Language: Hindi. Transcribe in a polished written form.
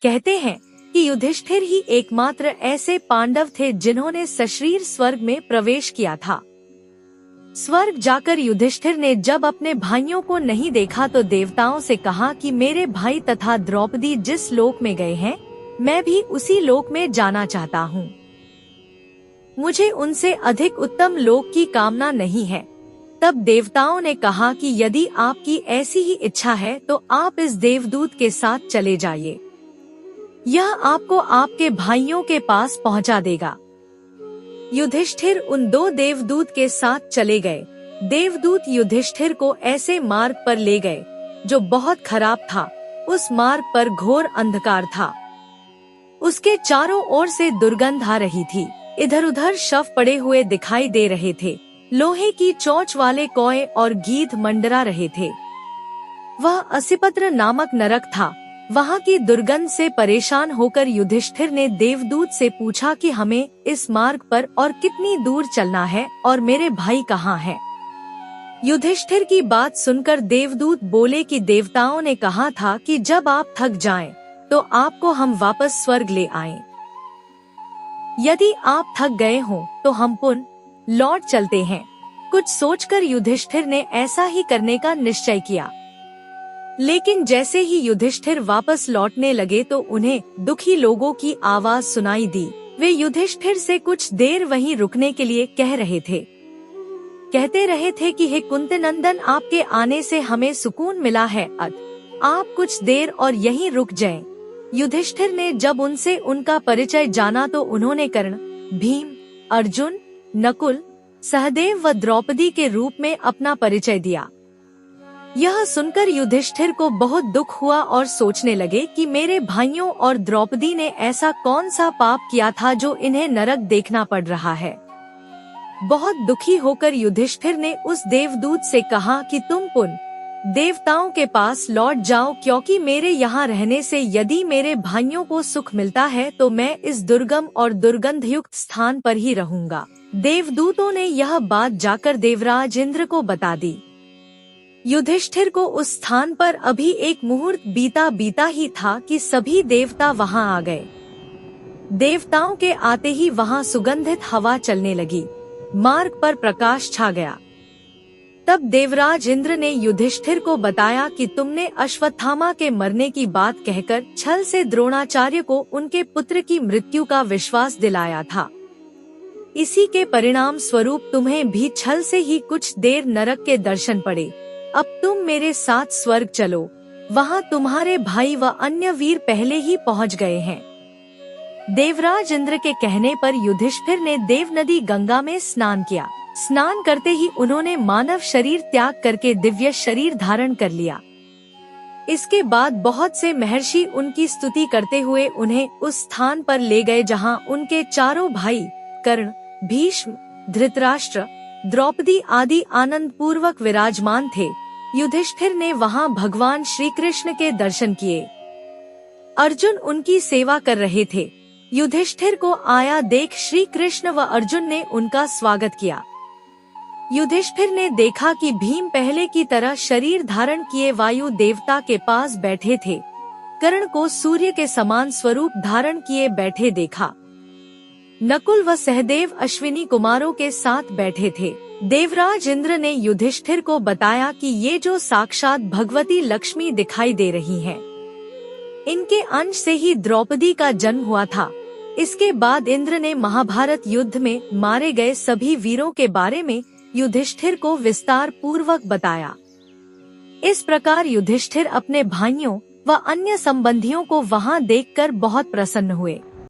कहते हैं कि युधिष्ठिर ही एकमात्र ऐसे पांडव थे जिन्होंने सशरीर स्वर्ग में प्रवेश किया था। स्वर्ग जाकर युधिष्ठिर ने जब अपने भाइयों को नहीं देखा तो देवताओं से कहा कि मेरे भाई तथा द्रौपदी जिस लोक में गए हैं, मैं भी उसी लोक में जाना चाहता हूँ। मुझे उनसे अधिक उत्तम लोक की कामना नहीं है। तब देवताओं ने कहा कि यदि आपकी ऐसी ही इच्छा है तो आप इस देवदूत के साथ चले जाइए, यह आपको आपके भाइयों के पास पहुंचा देगा। युधिष्ठिर उन दो देवदूत के साथ चले गए। देवदूत युधिष्ठिर को ऐसे मार्ग पर ले गए जो बहुत खराब था। उस मार्ग पर घोर अंधकार था। उसके चारों ओर से दुर्गंध आ रही थी। इधर उधर शव पड़े हुए दिखाई दे रहे थे। लोहे की चोंच वाले कौए और गीध मंडरा रहे थे। वह असिपत्र नामक नरक था। वहाँ की दुर्गंध से परेशान होकर युधिष्ठिर ने देवदूत से पूछा कि हमें इस मार्ग पर और कितनी दूर चलना है और मेरे भाई कहाँ हैं? युधिष्ठिर की बात सुनकर देवदूत बोले कि देवताओं ने कहा था कि जब आप थक जाएं, तो आपको हम वापस स्वर्ग ले आएं। यदि आप थक गए हों, तो हम पुनः लौट चलते हैं। कुछ सोचकर युधिष्ठिर ने ऐसा ही करने का निश्चय किया। लेकिन जैसे ही युधिष्ठिर वापस लौटने लगे तो उन्हें दुखी लोगों की आवाज सुनाई दी। वे युधिष्ठिर से कुछ देर वहीं रुकने के लिए कह रहे थे। कहते रहे थे कि हे कुंतीनंदन, आपके आने से हमें सुकून मिला है, आप कुछ देर और यहीं रुक जाएं। युधिष्ठिर ने जब उनसे उनका परिचय जाना तो उन्होंने कर्ण, भीम, अर्जुन, नकुल, सहदेव व द्रौपदी के रूप में अपना परिचय दिया। यह सुनकर युधिष्ठिर को बहुत दुख हुआ और सोचने लगे कि मेरे भाइयों और द्रौपदी ने ऐसा कौन सा पाप किया था जो इन्हें नरक देखना पड़ रहा है। बहुत दुखी होकर युधिष्ठिर ने उस देवदूत से कहा कि तुम पुनः देवताओं के पास लौट जाओ, क्योंकि मेरे यहाँ रहने से यदि मेरे भाइयों को सुख मिलता है तो मैं इस दुर्गम और दुर्गंधयुक्त स्थान पर ही रहूंगा। देवदूतों ने यह बात जाकर देवराज इंद्र को बता दी। युधिष्ठिर को उस स्थान पर अभी एक मुहूर्त बीता ही था कि सभी देवता वहां आ गए। देवताओं के आते ही वहां सुगंधित हवा चलने लगी। मार्ग पर प्रकाश छा गया। तब देवराज इंद्र ने युधिष्ठिर को बताया कि तुमने अश्वत्थामा के मरने की बात कहकर छल से द्रोणाचार्य को उनके पुत्र की मृत्यु का विश्वास दिलाया था। इसी के परिणाम स्वरूप तुम्हें भी छल से ही कुछ देर नरक के दर्शन पड़े। अब तुम मेरे साथ स्वर्ग चलो, वहाँ तुम्हारे भाई व अन्य वीर पहले ही पहुँच गए हैं। देवराज इंद्र के कहने पर युधिष्ठिर ने देव नदी गंगा में स्नान किया। स्नान करते ही उन्होंने मानव शरीर त्याग करके दिव्य शरीर धारण कर लिया। इसके बाद बहुत से महर्षि उनकी स्तुति करते हुए उन्हें उस स्थान पर ले गए जहाँ उनके चारों भाई कर्ण, भीष्म, धृतराष्ट्र, द्रौपदी आदि आनंद पूर्वक विराजमान थे। युधिष्ठिर ने वहां भगवान श्री कृष्ण के दर्शन किए। अर्जुन उनकी सेवा कर रहे थे। युधिष्ठिर को आया देख श्री कृष्ण व अर्जुन ने उनका स्वागत किया। युधिष्ठिर ने देखा कि भीम पहले की तरह शरीर धारण किए वायु देवता के पास बैठे थे। कर्ण को सूर्य के समान स्वरूप धारण किए बैठे देखा। नकुल व सहदेव अश्विनी कुमारों के साथ बैठे थे। देवराज इंद्र ने युधिष्ठिर को बताया कि ये जो साक्षात भगवती लक्ष्मी दिखाई दे रही हैं, इनके अंश से ही द्रौपदी का जन्म हुआ था। इसके बाद इंद्र ने महाभारत युद्ध में मारे गए सभी वीरों के बारे में युधिष्ठिर को विस्तार पूर्वक बताया। इस प्रकार युधिष्ठिर अपने भाइयों व अन्य संबंधियों को वहां देखकर बहुत प्रसन्न हुए।